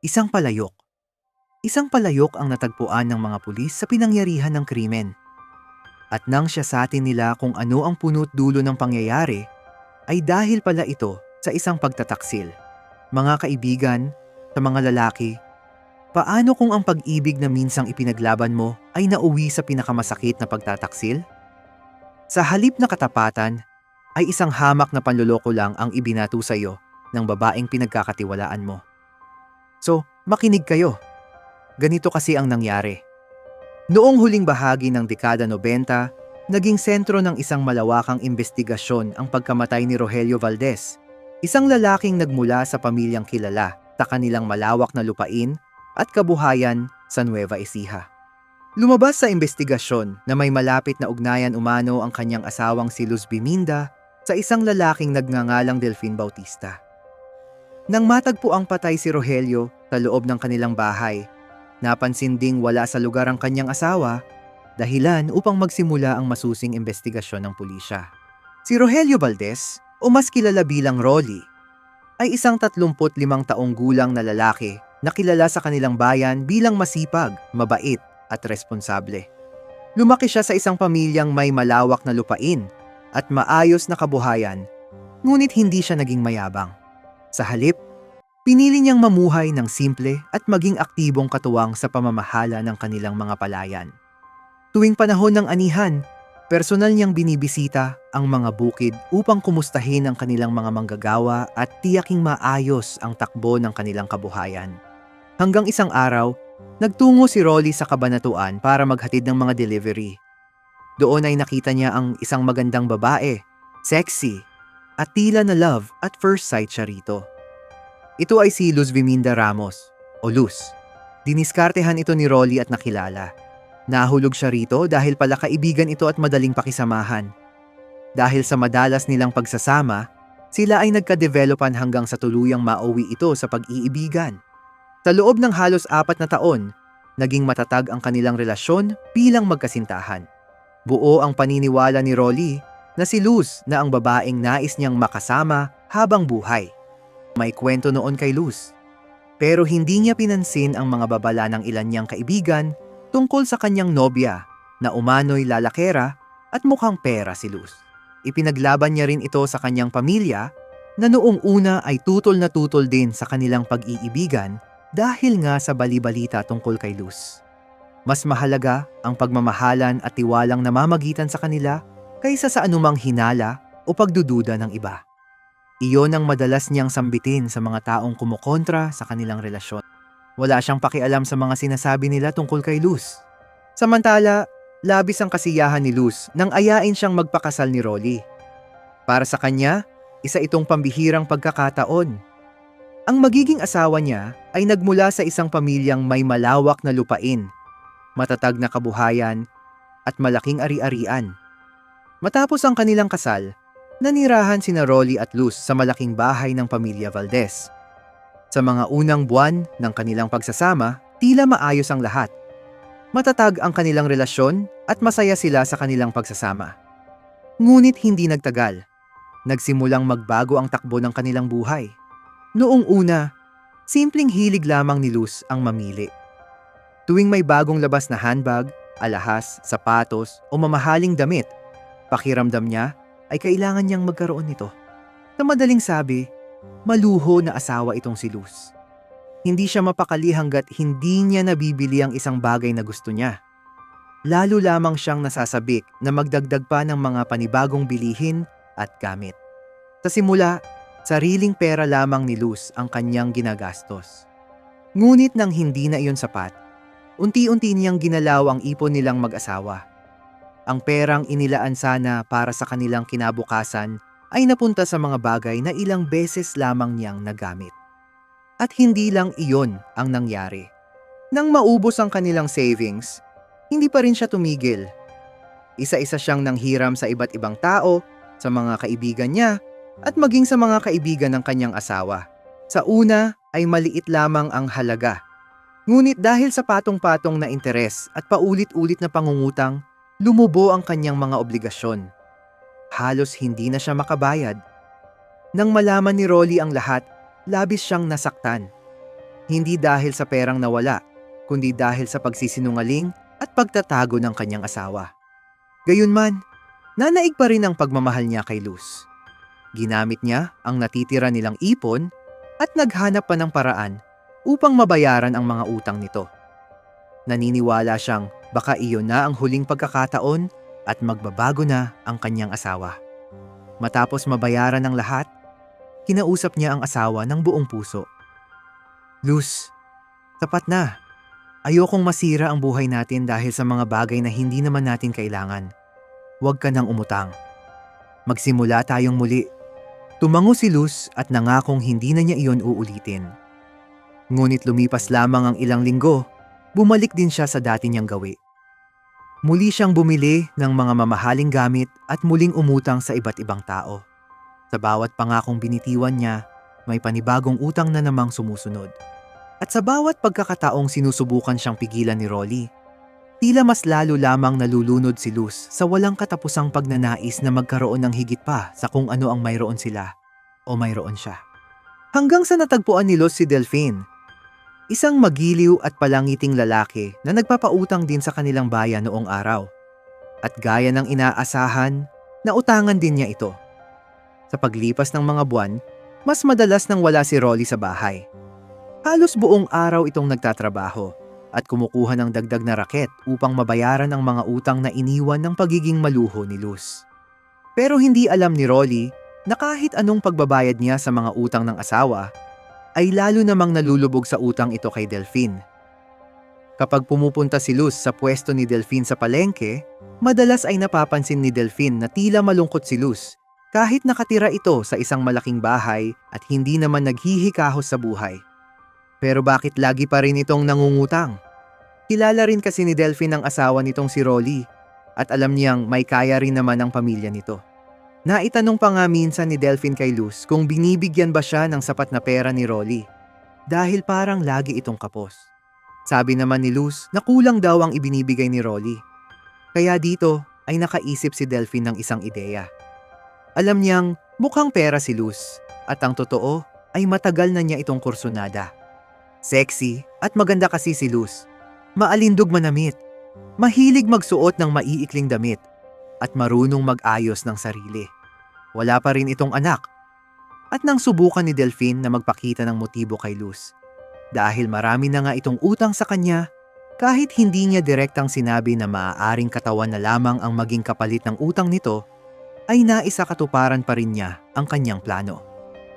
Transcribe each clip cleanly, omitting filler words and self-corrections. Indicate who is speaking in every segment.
Speaker 1: Isang palayok. Isang palayok ang natagpuan ng mga pulis sa pinangyarihan ng krimen. At nang siya sa atin nila kung ano ang punot dulo ng pangyayari, ay dahil pala ito sa isang pagtataksil. Mga kaibigan, sa mga lalaki, paano kung ang pag-ibig na minsang ipinaglaban mo ay nauwi sa pinakamasakit na pagtataksil? Sa halip na katapatan, ay isang hamak na panloloko lang ang ibinato sa iyo ng babaeng pinagkakatiwalaan mo. So, makinig kayo. Ganito kasi ang nangyari. Noong huling bahagi ng dekada 90, naging sentro ng isang malawakang investigasyon ang pagkamatay ni Rogelio Valdez, isang lalaking nagmula sa pamilyang kilala sa kanilang malawak na lupain at kabuhayan sa Nueva Ecija. Lumabas sa investigasyon na may malapit na ugnayan umano ang kanyang asawang si Luz Biminda sa isang lalaking nagngangalang Delfin Bautista. Nang matagpo ang patay si Rogelio sa loob ng kanilang bahay, napansin ding wala sa lugar ang kanyang asawa, dahilan upang magsimula ang masusing investigasyon ng pulisya. Si Rogelio Valdez, o mas kilala bilang Rolly, ay isang 35 taong gulang na lalaki na kilala sa kanilang bayan bilang masipag, mabait at responsable. Lumaki siya sa isang pamilyang may malawak na lupain at maayos na kabuhayan, ngunit hindi siya naging mayabang. Sa halip, pinili niyang mamuhay ng simple at maging aktibong katuwang sa pamamahala ng kanilang mga palayan. Tuwing panahon ng anihan, personal niyang binibisita ang mga bukid upang kumustahin ang kanilang mga manggagawa at tiyaking maayos ang takbo ng kanilang kabuhayan. Hanggang isang araw, nagtungo si Rolly sa kabanatuan para maghatid ng mga delivery. Doon ay nakita niya ang isang magandang babae, sexy, at tila na love at first sight siya rito. Ito ay si Luz Biminda Ramos, o Luz. Diniskartehan ito ni Rolly at nakilala. Nahulog siya rito dahil pala kaibigan ito at madaling pakisamahan. Dahil sa madalas nilang pagsasama, sila ay nagka-developan hanggang sa tuluyang mauwi ito sa pag-iibigan. Sa loob ng halos 4 na taon, naging matatag ang kanilang relasyon bilang magkasintahan. Buo ang paniniwala ni Rolly na si Luz na ang babaeng nais niyang makasama habang buhay. May kwento noon kay Luz. Pero hindi niya pinansin ang mga babala ng ilan niyang kaibigan tungkol sa kanyang nobya na umano'y lalakera at mukhang pera si Luz. Ipinaglaban niya rin ito sa kanyang pamilya na noong una ay tutol na tutol din sa kanilang pag-iibigan dahil nga sa bali-balita tungkol kay Luz. Mas mahalaga ang pagmamahalan at tiwalang namamagitan sa kanila kaysa sa anumang hinala o pagdududa ng iba. Iyon ang madalas niyang sambitin sa mga taong kumukontra sa kanilang relasyon. Wala siyang pakialam sa mga sinasabi nila tungkol kay Luz. Samantala, labis ang kasiyahan ni Luz nang ayain siyang magpakasal ni Rolly. Para sa kanya, isa itong pambihirang pagkakataon. Ang magiging asawa niya ay nagmula sa isang pamilyang may malawak na lupain, matatag na kabuhayan, at malaking ari-arian. Matapos ang kanilang kasal, nanirahan sina Rolly at Luz sa malaking bahay ng pamilya Valdez. Sa mga unang buwan ng kanilang pagsasama, tila maayos ang lahat. Matatag ang kanilang relasyon at masaya sila sa kanilang pagsasama. Ngunit hindi nagtagal. Nagsimulang magbago ang takbo ng kanilang buhay. Noong una, simpleng hilig lamang ni Luz ang mamili. Tuwing may bagong labas na handbag, alahas, sapatos o mamahaling damit, pakiramdam niya ay kailangan niyang magkaroon nito. Sa madaling sabi, maluho na asawa itong si Luz. Hindi siya mapakali hanggat hindi niya nabibili ang isang bagay na gusto niya. Lalo lamang siyang nasasabik na magdagdag pa ng mga panibagong bilihin at gamit. Sa simula, sariling pera lamang ni Luz ang kanyang ginagastos. Ngunit nang hindi na iyon sapat, unti-unti niyang ginalaw ang ipon nilang mag-asawa. Ang perang inilaan sana para sa kanilang kinabukasan ay napunta sa mga bagay na ilang beses lamang niyang nagamit. At hindi lang iyon ang nangyari. Nang maubos ang kanilang savings, hindi pa rin siya tumigil. Isa-isa siyang nanghiram sa iba't ibang tao, sa mga kaibigan niya, at maging sa mga kaibigan ng kanyang asawa. Sa una ay maliit lamang ang halaga. Ngunit dahil sa patong-patong na interes at paulit-ulit na pangungutang, lumubo ang kanyang mga obligasyon. Halos hindi na siya makabayad. Nang malaman ni Rolly ang lahat, labis siyang nasaktan. Hindi dahil sa perang nawala, kundi dahil sa pagsisinungaling at pagtatago ng kanyang asawa. Gayunman, nanaig pa rin ang pagmamahal niya kay Luz. Ginamit niya ang natitira nilang ipon at naghanap pa ng paraan upang mabayaran ang mga utang nito. Naniniwala siyang baka iyon na ang huling pagkakataon at magbabago na ang kanyang asawa. Matapos mabayaran ang lahat, kinausap niya ang asawa ng buong puso. Luz, tapat na. Ayokong masira ang buhay natin dahil sa mga bagay na hindi naman natin kailangan. Huwag ka nang umutang. Magsimula tayong muli. Tumango si Luz at nangakong hindi na niya iyon uulitin. Ngunit lumipas lamang ang ilang linggo, bumalik din siya sa dati niyang gawi. Muli siyang bumili ng mga mamahaling gamit at muling umutang sa iba't ibang tao. Sa bawat pangakong binitiwan niya, may panibagong utang na namang sumusunod. At sa bawat pagkakataong sinusubukan siyang pigilan ni Rolly, tila mas lalo lamang nalulunod si Luz sa walang katapusang pagnanais na magkaroon ng higit pa sa kung ano ang mayroon sila o mayroon siya. Hanggang sa natagpuan ni Luz si Delphine, isang magiliw at palangiting lalaki na nagpapautang din sa kanilang bayan noong araw. At gaya ng inaasahan, nautangan din niya ito. Sa paglipas ng mga buwan, mas madalas nang wala si Rolly sa bahay. Halos buong araw itong nagtatrabaho at kumukuha ng dagdag na raket upang mabayaran ang mga utang na iniwan ng pagiging maluho ni Luz. Pero hindi alam ni Rolly na kahit anong pagbabayad niya sa mga utang ng asawa, ay lalo namang nalulubog sa utang ito kay Delphine. Kapag pumupunta si Luz sa pwesto ni Delphine sa palengke, madalas ay napapansin ni Delphine na tila malungkot si Luz kahit nakatira ito sa isang malaking bahay at hindi naman naghihikahos sa buhay. Pero bakit lagi pa rin itong nangungutang? Kilala rin kasi ni Delphine ang asawa nitong si Rolly at alam niyang may kaya rin naman ang pamilya nito. Naitanong pa nga minsan ni Delphine kay Luz kung binibigyan ba siya ng sapat na pera ni Rolly dahil parang lagi itong kapos. Sabi naman ni Luz na kulang daw ang ibinibigay ni Rolly. Kaya dito ay nakaisip si Delphine ng isang ideya. Alam niyang mukhang pera si Luz at ang totoo ay matagal na niya itong kursunada. Sexy at maganda kasi si Luz. Maalindog manamit. Mahilig magsuot ng maiikling damit at marunong mag-ayos ng sarili. Wala pa rin itong anak. At nang subukan ni Delphine na magpakita ng motibo kay Luz, dahil marami na nga itong utang sa kanya, kahit hindi niya direktang sinabi na maaaring katawan na lamang ang maging kapalit ng utang nito, ay naisakatuparan pa rin niya ang kanyang plano.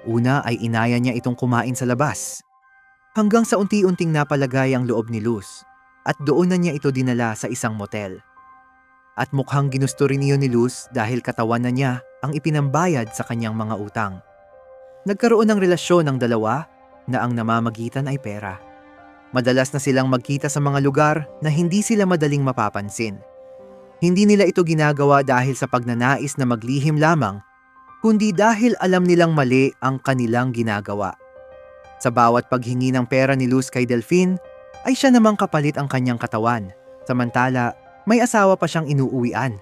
Speaker 1: Una ay inaya niya itong kumain sa labas. Hanggang sa unti-unting napalagay ang loob ni Luz at doon na niya ito dinala sa isang motel. At mukhang ginusto rin iyon ni Luz dahil katawan na niya ang ipinambayad sa kanyang mga utang. Nagkaroon ng relasyon ng dalawa na ang namamagitan ay pera. Madalas na silang magkita sa mga lugar na hindi sila madaling mapapansin. Hindi nila ito ginagawa dahil sa pagnanais na maglihim lamang, kundi dahil alam nilang mali ang kanilang ginagawa. Sa bawat paghingi ng pera ni Luz kay Delphine, ay siya namang kapalit ang kanyang katawan. Samantala, may asawa pa siyang inuuwian.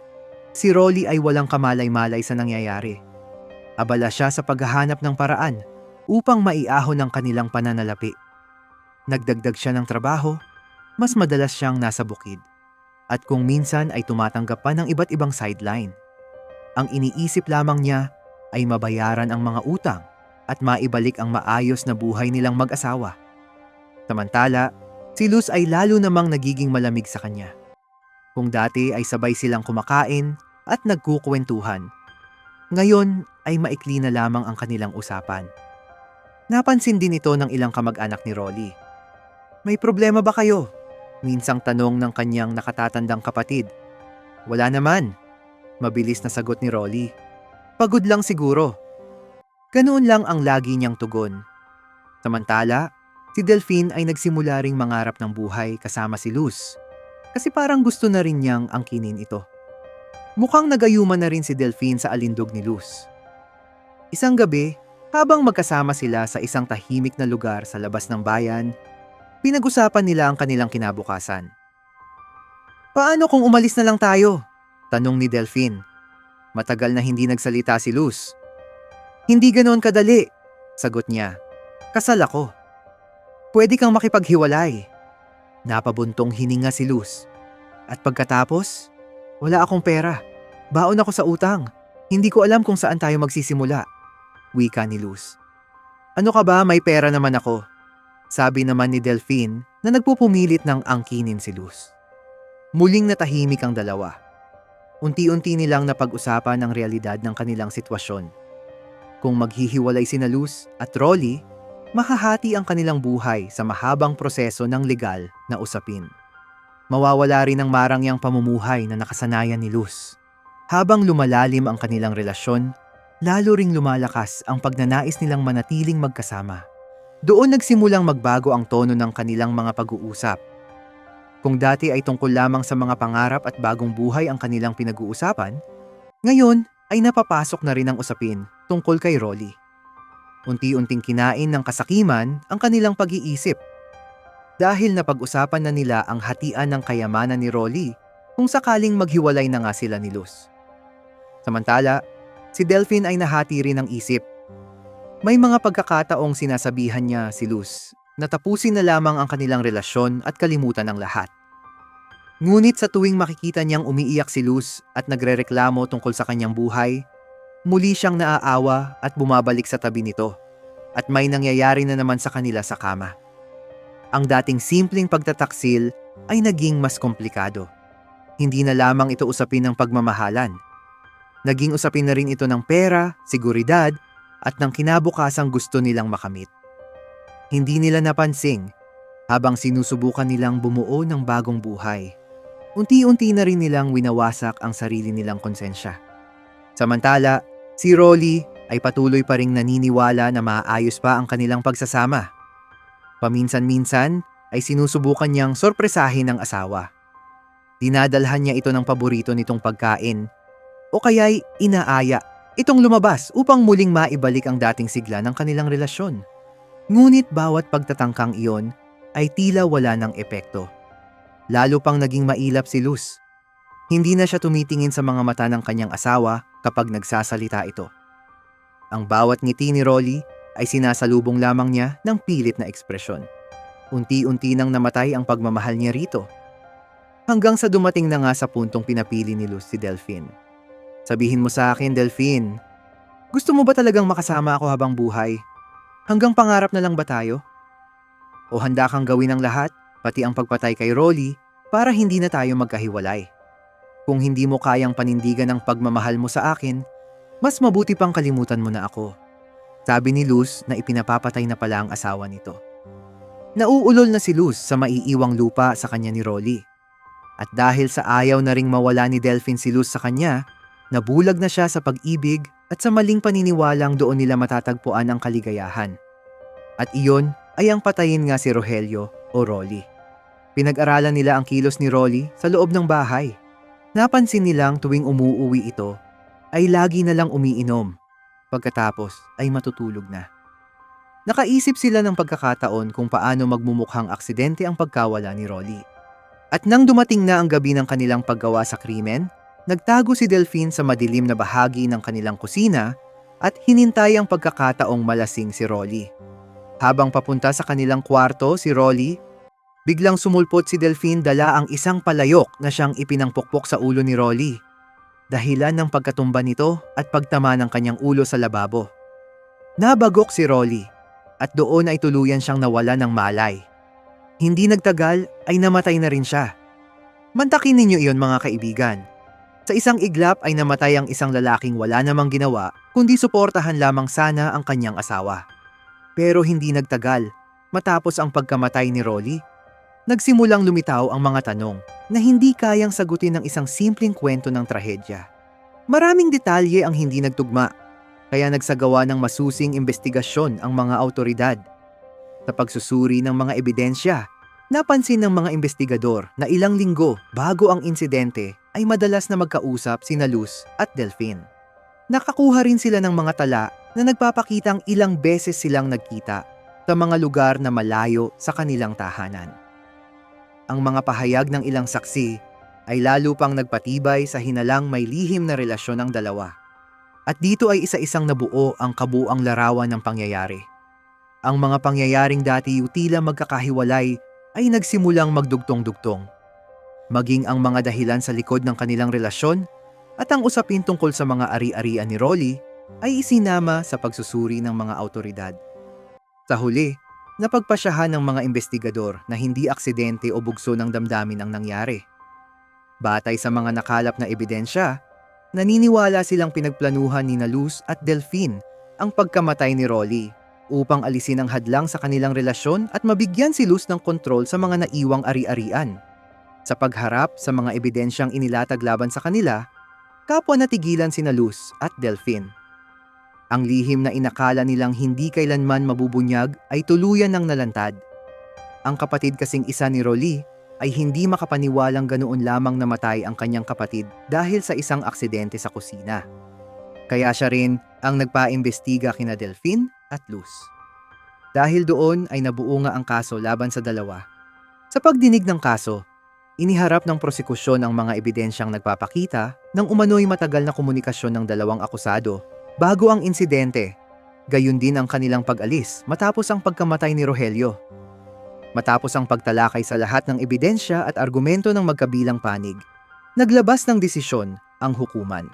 Speaker 1: Si Rolly ay walang kamalay-malay sa nangyayari. Abala siya sa paghahanap ng paraan upang maiahon ang kanilang pananalapi. Nagdagdag siya ng trabaho, mas madalas siyang nasa bukid. At kung minsan ay tumatanggap pa ng iba't ibang sideline. Ang iniisip lamang niya ay mabayaran ang mga utang at maibalik ang maayos na buhay nilang mag-asawa. Samantala, si Luz ay lalo namang nagiging malamig sa kanya. Kung dati ay sabay silang kumakain at nagkukwentuhan, ngayon ay maikli na lamang ang kanilang usapan. Napansin din ito ng ilang kamag-anak ni Rolly. May problema ba kayo? Minsang tanong ng kanyang nakatatandang kapatid. Wala naman. Mabilis na sagot ni Rolly. Pagod lang siguro. Ganoon lang ang lagi niyang tugon. Samantala, si Delphine ay nagsimula ring mangarap ng buhay kasama si Luz. Kasi parang gusto na rin niyang angkinin ito. Mukhang nagayuman na rin si Delphine sa alindog ni Luz. Isang gabi, habang magkasama sila sa isang tahimik na lugar sa labas ng bayan, pinag-usapan nila ang kanilang kinabukasan. Paano kung umalis na lang tayo? Tanong ni Delphine. Matagal na hindi nagsalita si Luz. Hindi ganoon kadali, sagot niya. Kasal ako. Pwede kang makipaghiwalay. Napabuntong hininga si Luz. At pagkatapos, wala akong pera. Baon ako sa utang. Hindi ko alam kung saan tayo magsisimula. Wika ni Luz. Ano ka ba, may pera naman ako. Sabi naman ni Delphine na nagpupumilit ng angkinin si Luz. Muling natahimik ang dalawa. Unti-unti nilang napag-usapan ang realidad ng kanilang sitwasyon. Kung maghihiwalay sina Luz at Rolly, mahahati ang kanilang buhay sa mahabang proseso ng legal na usapin. Mawawala rin ang marangyang pamumuhay na nakasanayan ni Luz. Habang lumalalim ang kanilang relasyon, lalo ring lumalakas ang pagnanais nilang manatiling magkasama. Doon nagsimulang magbago ang tono ng kanilang mga pag-uusap. Kung dati ay tungkol lamang sa mga pangarap at bagong buhay ang kanilang pinag-uusapan, ngayon ay napapasok na rin ang usapin tungkol kay Rolly. Unti-unting kinain ng kasakiman ang kanilang pag-iisip. Dahil napag-usapan na nila ang hatian ng kayamanan ni Rolly kung sakaling maghiwalay na nga sila ni Luz. Samantala, si Delphine ay nahati rin ng isip. May mga pagkakataong sinasabihan niya si Luz na tapusin na lamang ang kanilang relasyon at kalimutan ang lahat. Ngunit sa tuwing makikita niyang umiiyak si Luz at nagrereklamo tungkol sa kanyang buhay, muli siyang naaawa at bumabalik sa tabi nito at may nangyayari na naman sa kanila sa kama. Ang dating simpleng pagtataksil ay naging mas komplikado. Hindi na lamang ito usapin ng pagmamahalan. Naging usapin na rin ito ng pera, seguridad, at ng kinabukasang gusto nilang makamit. Hindi nila napansing habang sinusubukan nilang bumuo ng bagong buhay. Unti-unti na rin nilang winawasak ang sarili nilang konsensya. Samantala, si Rolly ay patuloy pa ring naniniwala na maayos pa ang kanilang pagsasama. Paminsan-minsan ay sinusubukan niyang sorpresahin ang asawa. Dinadalhan niya ito ng paborito nitong pagkain o kaya'y inaaya itong lumabas upang muling maibalik ang dating sigla ng kanilang relasyon. Ngunit bawat pagtatangkang iyon ay tila wala ng epekto. Lalo pang naging mailap si Luz. Hindi na siya tumitingin sa mga mata ng kanyang asawa kapag nagsasalita ito. Ang bawat ngiti ni Rolly ay sinasalubong lamang niya ng pilit na ekspresyon. Unti-unti nang namatay ang pagmamahal niya rito. Hanggang sa dumating na nga sa puntong pinapili ni Luz si Delphine. Sabihin mo sa akin, Delphine, gusto mo ba talagang makasama ako habang buhay? Hanggang pangarap na lang ba tayo? O handa kang gawin ang lahat, pati ang pagpatay kay Rolly, para hindi na tayo magkahiwalay? Kung hindi mo kayang panindigan ang pagmamahal mo sa akin, mas mabuti pang kalimutan mo na ako. Sabi ni Luz na ipinapapatay na pala ang asawa nito. Nauulol na si Luz sa maiiwang lupa sa kanya ni Rolly. At dahil sa ayaw na ring mawala ni Delphine si Luz sa kanya, nabulag na siya sa pag-ibig at sa maling paniniwalang doon nila matatagpuan ang kaligayahan. At iyon ay ang patayin nga si Rogelio o Rolly. Pinag-aralan nila ang kilos ni Rolly sa loob ng bahay. Napansin nilang tuwing umuuwi ito ay lagi na lang umiinom. Pagkatapos ay matutulog na. Nakaisip sila ng pagkakataon kung paano magmumukhang aksidente ang pagkawala ni Rolly. At nang dumating na ang gabi ng kanilang paggawa sa krimen, nagtago si Delphine sa madilim na bahagi ng kanilang kusina at hinintay ang pagkakataong malasing si Rolly. Habang papunta sa kanilang kwarto si Rolly, biglang sumulpot si Delphine dala ang isang palayok na siyang ipinangpukpok sa ulo ni Rolly. Dahilan ng pagkatumba nito at pagtama ng kanyang ulo sa lababo. Nabagok si Rolly at doon ay tuluyan siyang nawala ng malay. Hindi nagtagal ay namatay na rin siya. Mantakin ninyo iyon mga kaibigan. Sa isang iglap ay namatay ang isang lalaking wala namang ginawa kundi suportahan lamang sana ang kanyang asawa. Pero hindi nagtagal, matapos ang pagkamatay ni Rolly, nagsimulang lumitaw ang mga tanong na hindi kayang sagutin ng isang simpleng kwento ng trahedya. Maraming detalye ang hindi nagtugma, kaya nagsagawa ng masusing investigasyon ang mga awtoridad. Sa pagsusuri ng mga ebidensya, napansin ng mga investigador na ilang linggo bago ang insidente ay madalas na magkausap sina Luz at Delphine. Nakakuha rin sila ng mga tala na nagpapakitang ilang beses silang nagkita sa mga lugar na malayo sa kanilang tahanan. Ang mga pahayag ng ilang saksi ay lalo pang nagpatibay sa hinalang may lihim na relasyon ng dalawa. At dito ay isa-isang nabuo ang kabuuang larawan ng pangyayari. Ang mga pangyayaring dati tila magkakahiwalay ay nagsimulang magdugtong-dugtong. Maging ang mga dahilan sa likod ng kanilang relasyon at ang usapin tungkol sa mga ari-arian ni Rolly ay isinama sa pagsusuri ng mga awtoridad. Sa huli, napagpasyahan ng mga investigador na hindi aksidente o bugso ng damdamin ang nangyari. Batay sa mga nakalap na ebidensya, naniniwala silang pinagplanuhan ni Luz at Delphine ang pagkamatay ni Rolly upang alisin ang hadlang sa kanilang relasyon at mabigyan si Luz ng kontrol sa mga naiwang ari-arian. Sa pagharap sa mga ebidensyang inilatag laban sa kanila, kapwa natigilan sina Luz at Delphine. Ang lihim na inakala nilang hindi kailanman mabubunyag ay tuluyan ng nalantad. Ang kapatid kasing isa ni Rolly ay hindi makapaniwalang ganoon lamang namatay ang kanyang kapatid dahil sa isang aksidente sa kusina. Kaya siya rin ang nagpaimbestiga kina Delphine at Luz. Dahil doon ay nabuo nga ang kaso laban sa dalawa. Sa pagdinig ng kaso, iniharap ng prosekusyon ang mga ebidensyang nagpapakita ng umano'y matagal na komunikasyon ng dalawang akusado bago ang insidente, gayon din ang kanilang pag-alis matapos ang pagkamatay ni Rogelio. Matapos ang pagtalakay sa lahat ng ebidensya at argumento ng magkabilang panig, naglabas ng desisyon ang hukuman.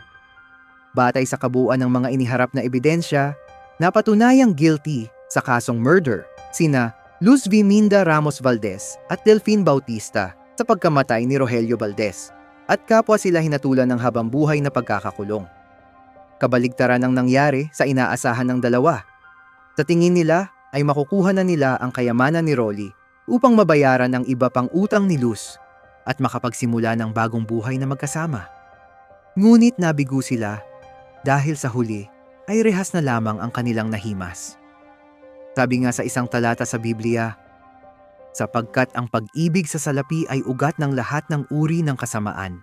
Speaker 1: Batay sa kabuuan ng mga iniharap na ebidensya, napatunayang guilty sa kasong murder sina Luz V. Minda Ramos Valdez at Delphine Bautista sa pagkamatay ni Rogelio Valdez at kapwa sila hinatulan ng habambuhay na pagkakakulong. Kabaligtaran ang nangyari sa inaasahan ng dalawa. Sa tingin nila ay makukuha na nila ang kayamanan ni Rolly upang mabayaran ang iba pang utang ni Luz at makapagsimula ng bagong buhay na magkasama. Ngunit nabigo sila dahil sa huli ay rehas na lamang ang kanilang nahimas. Sabi nga sa isang talata sa Biblia, sapagkat ang pag-ibig sa salapi ay ugat ng lahat ng uri ng kasamaan.